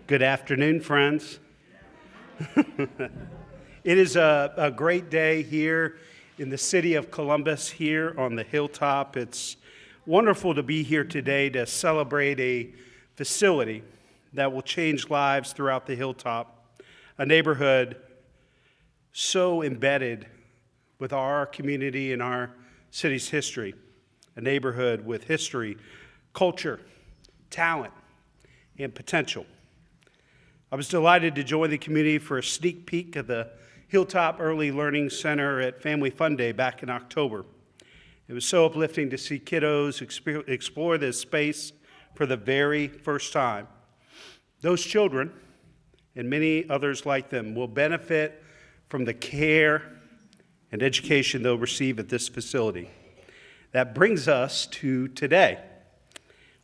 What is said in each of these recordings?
Good afternoon, friends. It is a great day here in the city of Columbus, here on the Hilltop. It's wonderful to be here today to celebrate a facility that will change lives throughout the Hilltop, a neighborhood so embedded with our community and our city's history, a neighborhood with history, culture, talent, and potential. I was delighted to join the community for a sneak peek of the Hilltop Early Learning Center at Family Fun Day back in October. It was so uplifting to see kiddos explore this space for the very first time. Those children, and many others like them, will benefit from the care and education they'll receive at this facility. That brings us to today,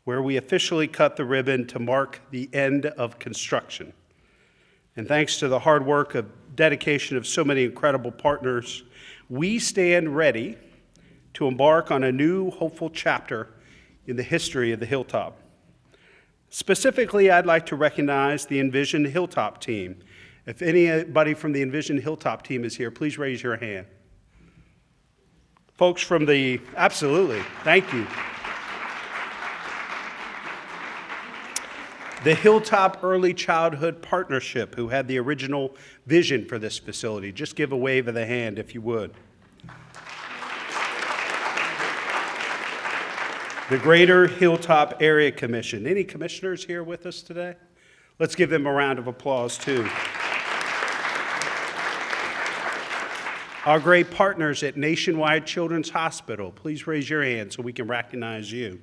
where we officially cut the ribbon to mark the end of construction. And thanks to the hard work and dedication of so many incredible partners, we stand ready to embark on a new hopeful chapter in the history of the Hilltop. Specifically, I'd like to recognize the Envision Hilltop team. If anybody from the Envision Hilltop team is here, please raise your hand. Folks from absolutely, thank you. The Hilltop Early Childhood Partnership, who had the original vision for this facility. Just give a wave of the hand if you would. The Greater Hilltop Area Commission. Any commissioners here with us today? Let's give them a round of applause too. Our great partners at Nationwide Children's Hospital. Please raise your hand so we can recognize you.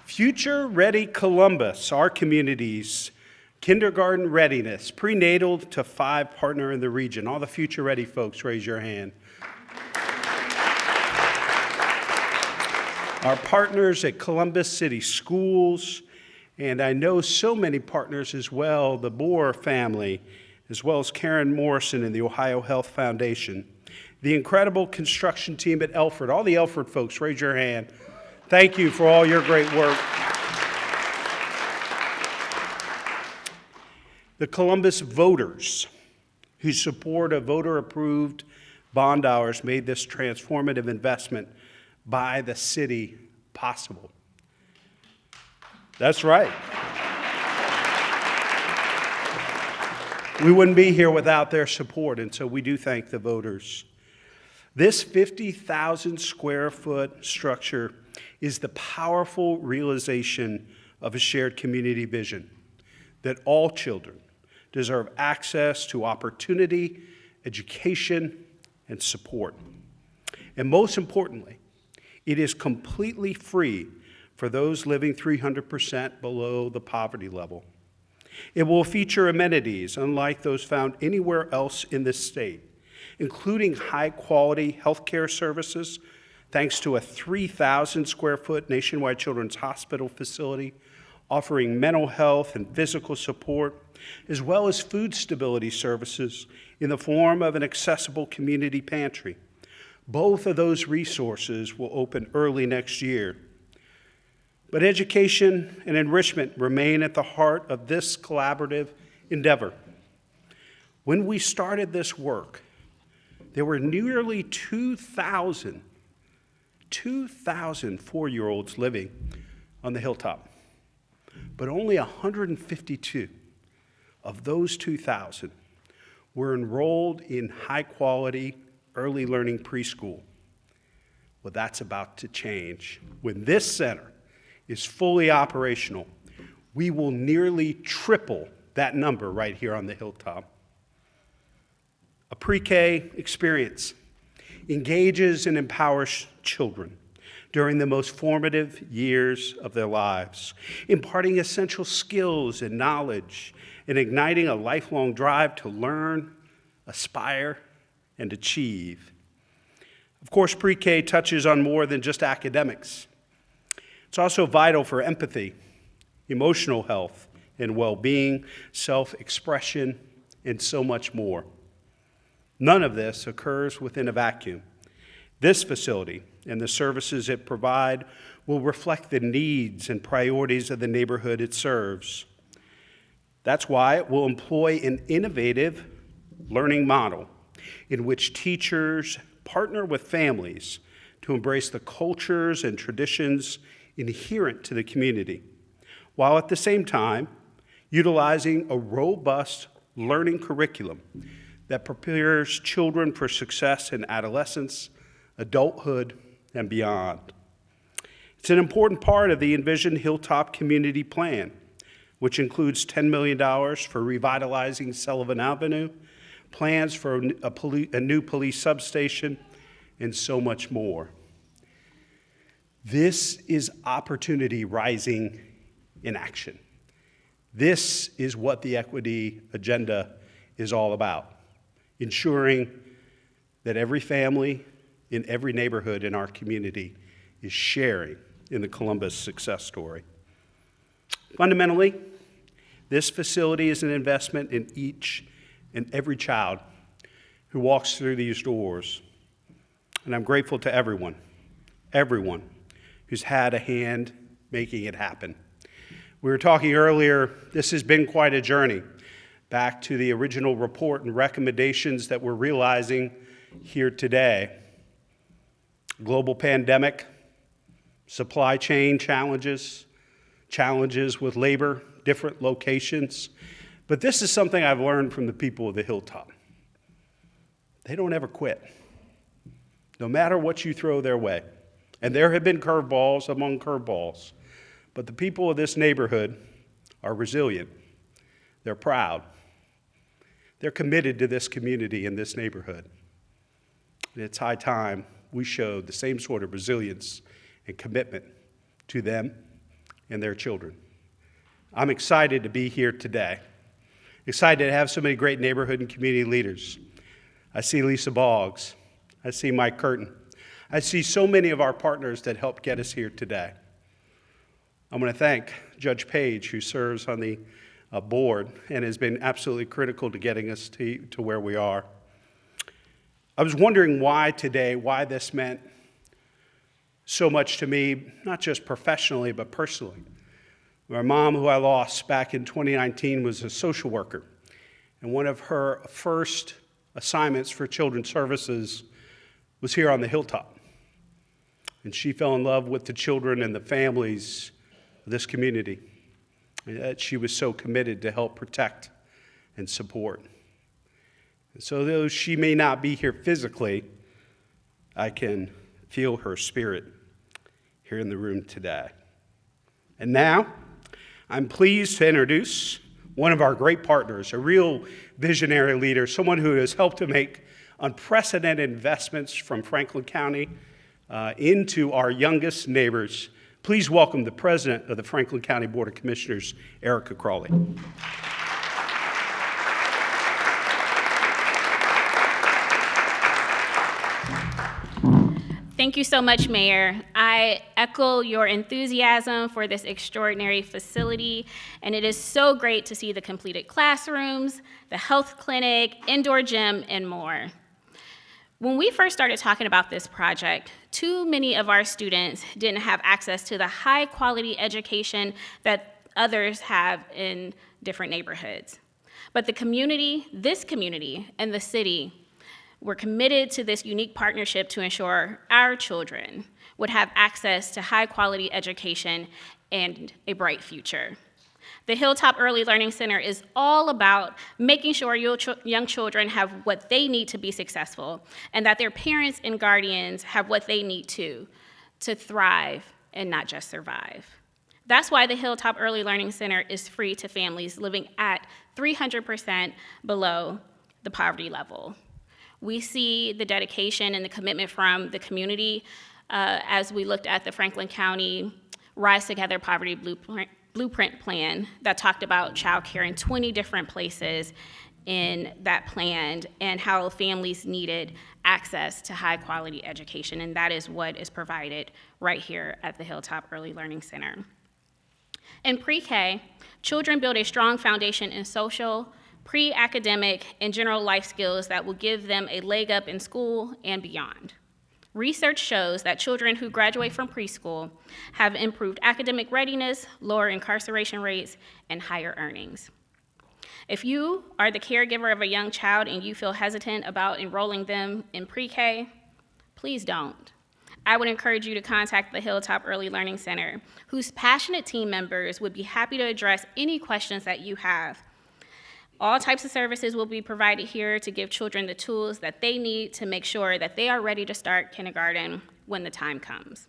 Future Ready Columbus, our community's kindergarten readiness, prenatal to 5 partner in the region. All the Future Ready folks, raise your hand. Our partners at Columbus City Schools, and I know so many partners as well, the Moore family, as well as Karen Morrison and the Ohio Health Foundation. The incredible construction team at Elford, all the Elford folks, raise your hand. Thank you for all your great work. The Columbus voters, whose support of voter-approved bond hours made this transformative investment by the city possible. That's right. We wouldn't be here without their support, and so we do thank the voters. This 50,000 square foot structure is the powerful realization of a shared community vision that all children deserve access to opportunity, education, and support. And most importantly, it is completely free for those living 300% below the poverty level. It will feature amenities unlike those found anywhere else in this state, including high-quality healthcare services, thanks to a 3,000 square foot Nationwide Children's Hospital facility offering mental health and physical support, as well as food stability services in the form of an accessible community pantry. Both of those resources will open early next year. But education and enrichment remain at the heart of this collaborative endeavor. When we started this work, there were nearly 2,000 4-year-olds living on the Hilltop. But only 152 of those 2,000 were enrolled in high-quality early learning preschool. Well, that's about to change. When this center is fully operational, we will nearly triple that number right here on the Hilltop. A pre-K experience engages and empowers children during the most formative years of their lives, imparting essential skills and knowledge and igniting a lifelong drive to learn, aspire, and achieve. Of course, pre-K touches on more than just academics. It's also vital for empathy, emotional health and well-being, self-expression, and so much more. None of this occurs within a vacuum. This facility and the services it provides will reflect the needs and priorities of the neighborhood it serves. That's why it will employ an innovative learning model in which teachers partner with families to embrace the cultures and traditions inherent to the community, while at the same time utilizing a robust learning curriculum that prepares children for success in adolescence, adulthood, and beyond. It's an important part of the envisioned Hilltop Community Plan, which includes $10 million for revitalizing Sullivan Avenue, plans for a new police substation, and so much more. This is opportunity rising in action. This is what the equity agenda is all about, ensuring that every family in every neighborhood in our community is sharing in the Columbus success story. Fundamentally, this facility is an investment in each and every child who walks through these doors. And I'm grateful to everyone who's had a hand making it happen. We were talking earlier, this has been quite a journey back to the original report and recommendations that we're realizing here today. Global pandemic, supply chain challenges with labor, different locations. But this is something I've learned from the people of the Hilltop. They don't ever quit, no matter what you throw their way. And there have been curveballs among curveballs, but the people of this neighborhood are resilient. They're proud. They're committed to this community and this neighborhood. And it's high time we showed the same sort of resilience and commitment to them and their children. I'm excited to be here today. Excited to have so many great neighborhood and community leaders. I see Lisa Boggs. I see Mike Curtin. I see so many of our partners that helped get us here today. I'm going to thank Judge Page, who serves on the board and has been absolutely critical to getting us to where we are. I was wondering why this meant so much to me, not just professionally, but personally. My mom, who I lost back in 2019, was a social worker, and one of her first assignments for Children's Services was here on the Hilltop. And she fell in love with the children and the families of this community, and that she was so committed to help protect and support. And so though she may not be here physically, I can feel her spirit here in the room today. And now, I'm pleased to introduce one of our great partners, a real visionary leader, someone who has helped to make unprecedented investments from Franklin County into our youngest neighbors. Please welcome the president of the Franklin County Board of Commissioners, Erica Crawley. Thank you so much, Mayor. I echo your enthusiasm for this extraordinary facility, and it is so great to see the completed classrooms, the health clinic, indoor gym, and more. When we first started talking about this project, too many of our students didn't have access to the high-quality education that others have in different neighborhoods. But the community, this community, and the city we're committed to this unique partnership to ensure our children would have access to high-quality education and a bright future. The Hilltop Early Learning Center is all about making sure young children have what they need to be successful, and that their parents and guardians have what they need to thrive and not just survive. That's why the Hilltop Early Learning Center is free to families living at 300% below the poverty level. We see the dedication and the commitment from the community as we looked at the Franklin County Rise Together Poverty Blueprint Plan that talked about childcare in 20 different places in that plan and how families needed access to high quality education, and that is what is provided right here at the Hilltop Early Learning Center. In pre-K, children build a strong foundation in social, pre-academic, and general life skills that will give them a leg up in school and beyond. Research shows that children who graduate from preschool have improved academic readiness, lower incarceration rates, and higher earnings. If you are the caregiver of a young child and you feel hesitant about enrolling them in pre-K, please don't. I would encourage you to contact the Hilltop Early Learning Center, whose passionate team members would be happy to address any questions that you have. All types of services will be provided here to give children the tools that they need to make sure that they are ready to start kindergarten when the time comes.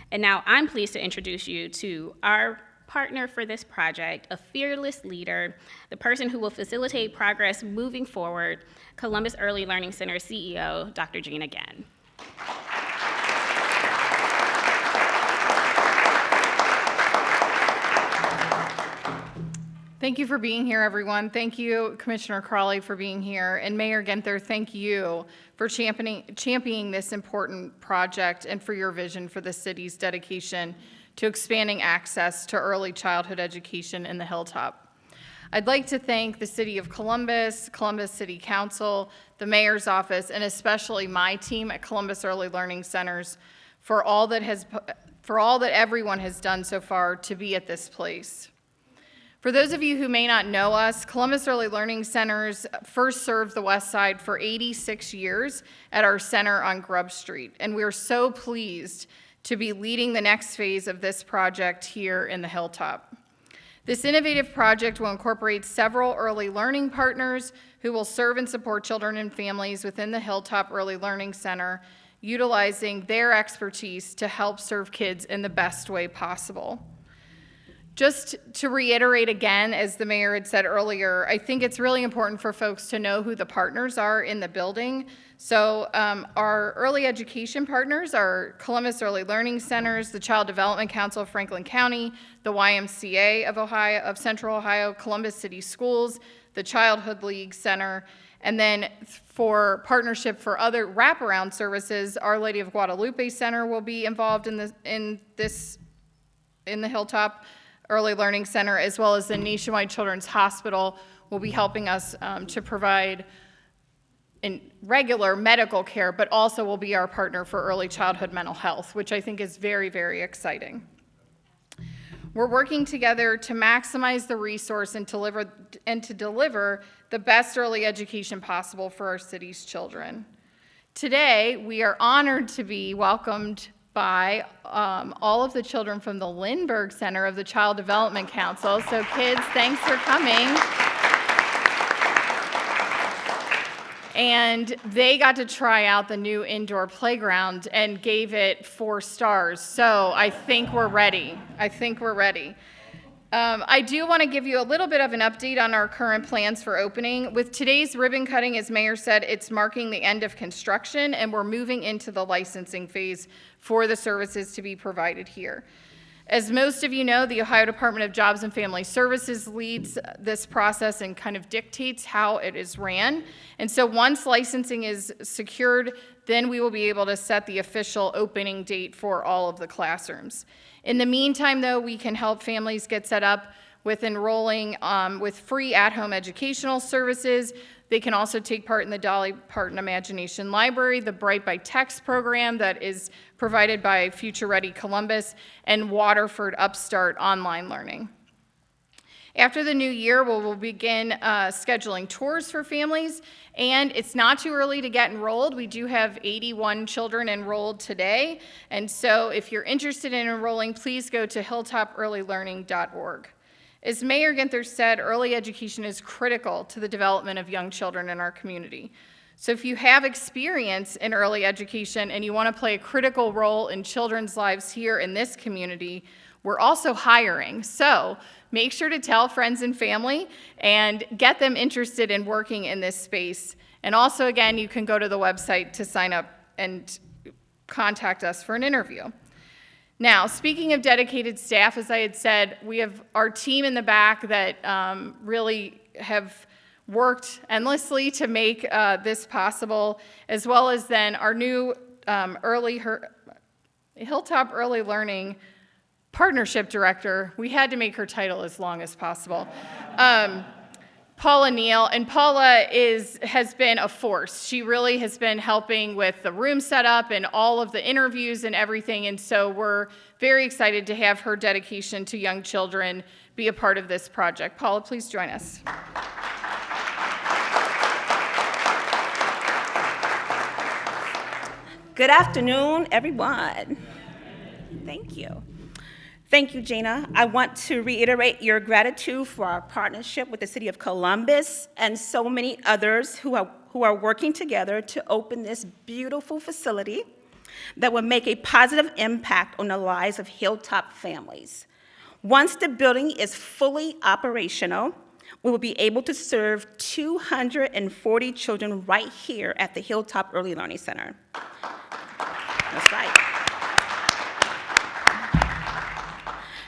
And now I'm pleased to introduce you to our partner for this project, a fearless leader, the person who will facilitate progress moving forward, Columbus Early Learning Center CEO, Dr. Gina Gann. Thank you for being here, everyone. Thank you, Commissioner Crawley, for being here. And Mayor Ginther, thank you for championing this important project and for your vision for the city's dedication to expanding access to early childhood education in the Hilltop. I'd like to thank the City of Columbus, Columbus City Council, the Mayor's Office, and especially my team at Columbus Early Learning Centers for all that everyone has done so far to be at this place. For those of you who may not know us, Columbus Early Learning Centers first served the West Side for 86 years at our center on Grub Street, and we are so pleased to be leading the next phase of this project here in the Hilltop. This innovative project will incorporate several early learning partners who will serve and support children and families within the Hilltop Early Learning Center, utilizing their expertise to help serve kids in the best way possible. Just to reiterate again, as the mayor had said earlier, I think it's really important for folks to know who the partners are in the building. So our early education partners are Columbus Early Learning Centers, the Child Development Council of Franklin County, the YMCA of Central Ohio, Columbus City Schools, the Childhood League Center, and then for partnership for other wraparound services, Our Lady of Guadalupe Center will be involved in the Hilltop Early Learning Center, as well as the Nationwide Children's Hospital will be helping us to provide in regular medical care, but also will be our partner for early childhood mental health, which I think is very, very exciting. We're working together to maximize the resource and to deliver the best early education possible for our city's children. Today, we are honored to be welcomed by all of the children from the Lindbergh Center of the Child Development Council. So kids, thanks for coming. And they got to try out the new indoor playground and gave it 4 stars. So I think we're ready. I do want to give you a little bit of an update on our current plans for opening. With today's ribbon cutting, as Mayor said, it's marking the end of construction, and we're moving into the licensing phase for the services to be provided here. As most of you know, the Ohio Department of Jobs and Family Services leads this process and kind of dictates how it is ran. And so once licensing is secured, then we will be able to set the official opening date for all of the classrooms. In the meantime, though, we can help families get set up with enrolling with free at-home educational services. They can also take part in the Dolly Parton Imagination Library, the Bright by Text program that is provided by Future Ready Columbus, and Waterford Upstart online learning. After the new year, we'll begin scheduling tours for families, and it's not too early to get enrolled. We do have 81 children enrolled today, and so if you're interested in enrolling, please go to hilltopearlylearning.org. As Mayor Ginther said, early education is critical to the development of young children in our community. So if you have experience in early education and you want to play a critical role in children's lives here in this community, we're also hiring. So make sure to tell friends and family and get them interested in working in this space. And also, again, you can go to the website to sign up and contact us for an interview. Now, speaking of dedicated staff, as I had said, we have our team in the back that really have worked endlessly to make this possible, as well as then our new Hilltop Early Learning Partnership Director. We had to make her title as long as possible. Paula Neal, and Paula has been a force. She really has been helping with the room setup and all of the interviews and everything, and so we're very excited to have her dedication to young children be a part of this project. Paula, please join us. Good afternoon, everyone. Thank you. Thank you, Gina. I want to reiterate your gratitude for our partnership with the City of Columbus and so many others who are working together to open this beautiful facility that will make a positive impact on the lives of Hilltop families. Once the building is fully operational, we will be able to serve 240 children right here at the Hilltop Early Learning Center. That's right.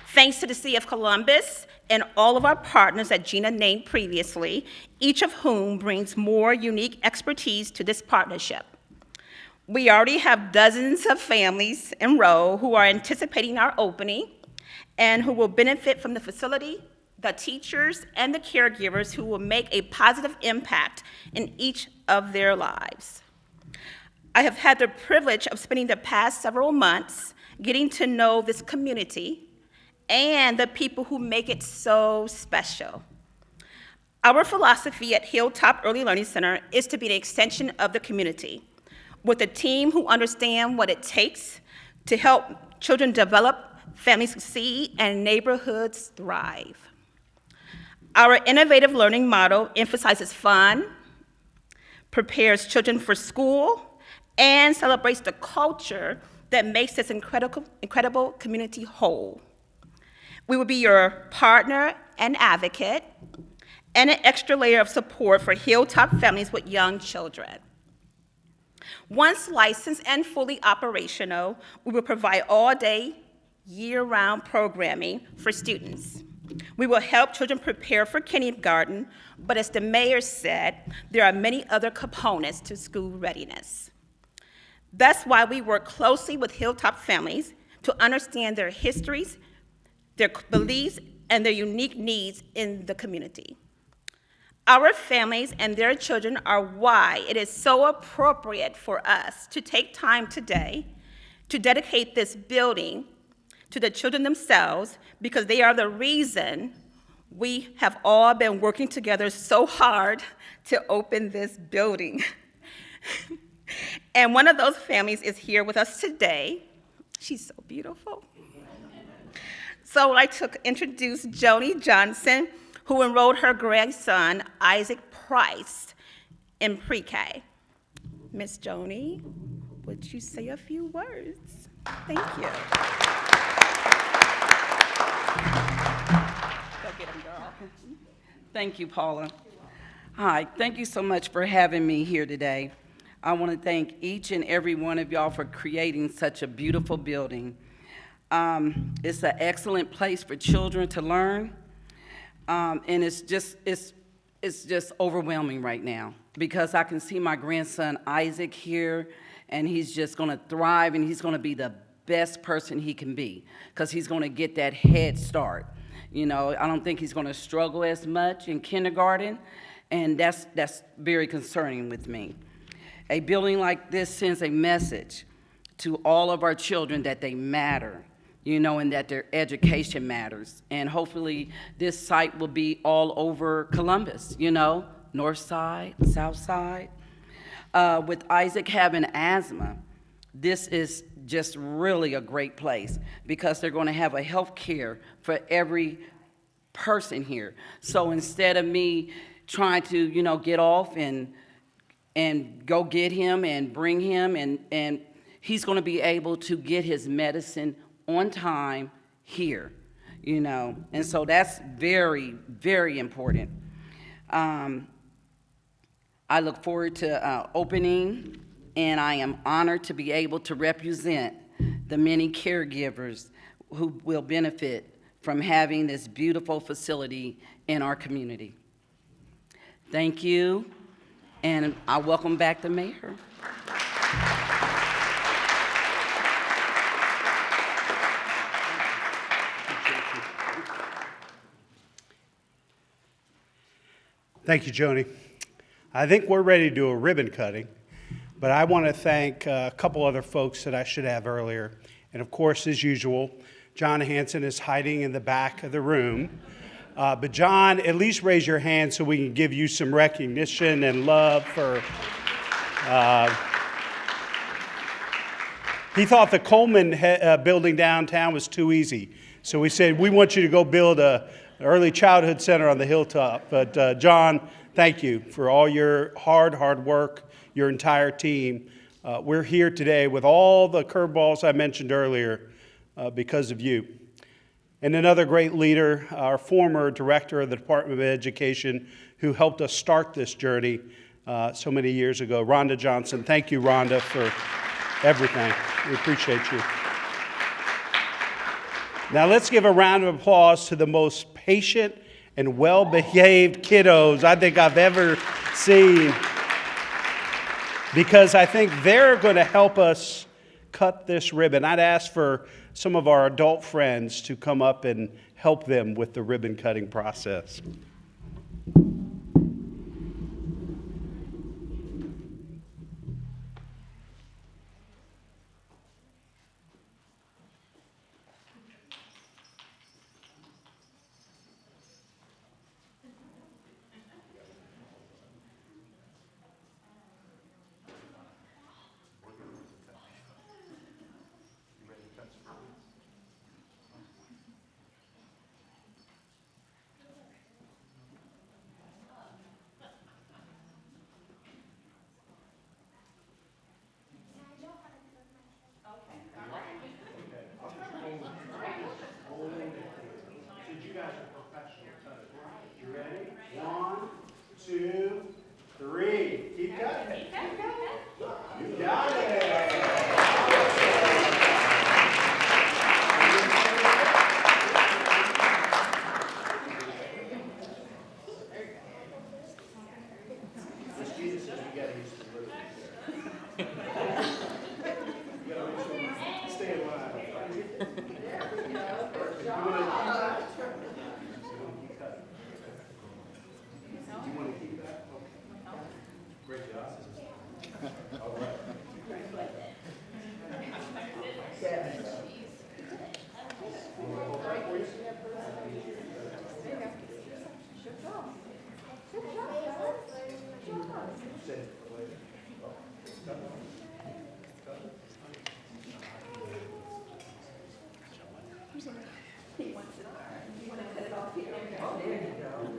Thanks to the City of Columbus and all of our partners that Gina named previously, each of whom brings more unique expertise to this partnership. We already have dozens of families in row who are anticipating our opening and who will benefit from the facility, the teachers, and the caregivers who will make a positive impact in each of their lives. I have had the privilege of spending the past several months getting to know this community and the people who make it so special. Our philosophy at Hilltop Early Learning Center is to be an extension of the community, with a team who understand what it takes to help children develop, families succeed, and neighborhoods thrive. Our innovative learning model emphasizes fun, prepares children for school, and celebrates the culture that makes this incredible community whole. We will be your partner and advocate, and an extra layer of support for Hilltop families with young children. Once licensed and fully operational, we will provide all-day, year-round programming for students. We will help children prepare for kindergarten, but as the mayor said, there are many other components to school readiness. That's why we work closely with Hilltop families to understand their histories, their beliefs, and their unique needs in the community. Our families and their children are why it is so appropriate for us to take time today to dedicate this building to the children themselves, because they are the reason we have all been working together so hard to open this building. And one of those families is here with us today. She's so beautiful. So I'd like to introduce Joni Johnson, who enrolled her grandson, Isaac Price, in pre-K. Miss Joni, would you say a few words? Thank you. Go get him, girl. Thank you, Paula. Hi, thank you so much for having me here today. I want to thank each and every one of y'all for creating such a beautiful building. It's an excellent place for children to learn, and it's just overwhelming right now, because I can see my grandson Isaac here, and he's just going to thrive, and he's going to be the best person he can be, because he's going to get that head start. You know, I don't think he's going to struggle as much in kindergarten, and that's very concerning with me. A building like this sends a message to all of our children that they matter, you know, and that their education matters. And hopefully this site will be all over Columbus, you know, north side, south side. With Isaac having asthma, this is just really a great place, because they're going to have a health care for every person here. So instead of me trying to, you know, get off and go get him and bring him, and he's going to be able to get his medicine on time here, you know. And so that's very, very important. I look forward to opening, and I am honored to be able to represent the many caregivers who will benefit from having this beautiful facility in our community. Thank you, and I welcome back the mayor. Thank you, Joni. I think we're ready to do a ribbon cutting, but I want to thank a couple other folks that I should have earlier. And of course, as usual, John Hanson is hiding in the back of the room. But John, at least raise your hand so we can give you some recognition and love for... He thought the Coleman building downtown was too easy. So we said, we want you to go build an early childhood center on the Hilltop. But John, thank you for all your hard work, your entire team. We're here today with all the curveballs I mentioned earlier because of you. And another great leader, our former director of the Department of Education, who helped us start this journey so many years ago, Rhonda Johnson. Thank you, Rhonda, for everything. We appreciate you. Now let's give a round of applause to the most patient and well-behaved kiddos I think I've ever seen, because I think they're going to help us cut this ribbon. I'd ask for some of our adult friends to come up and help them with the ribbon cutting process. He wants it. You want to cut it off here? Oh, there you go.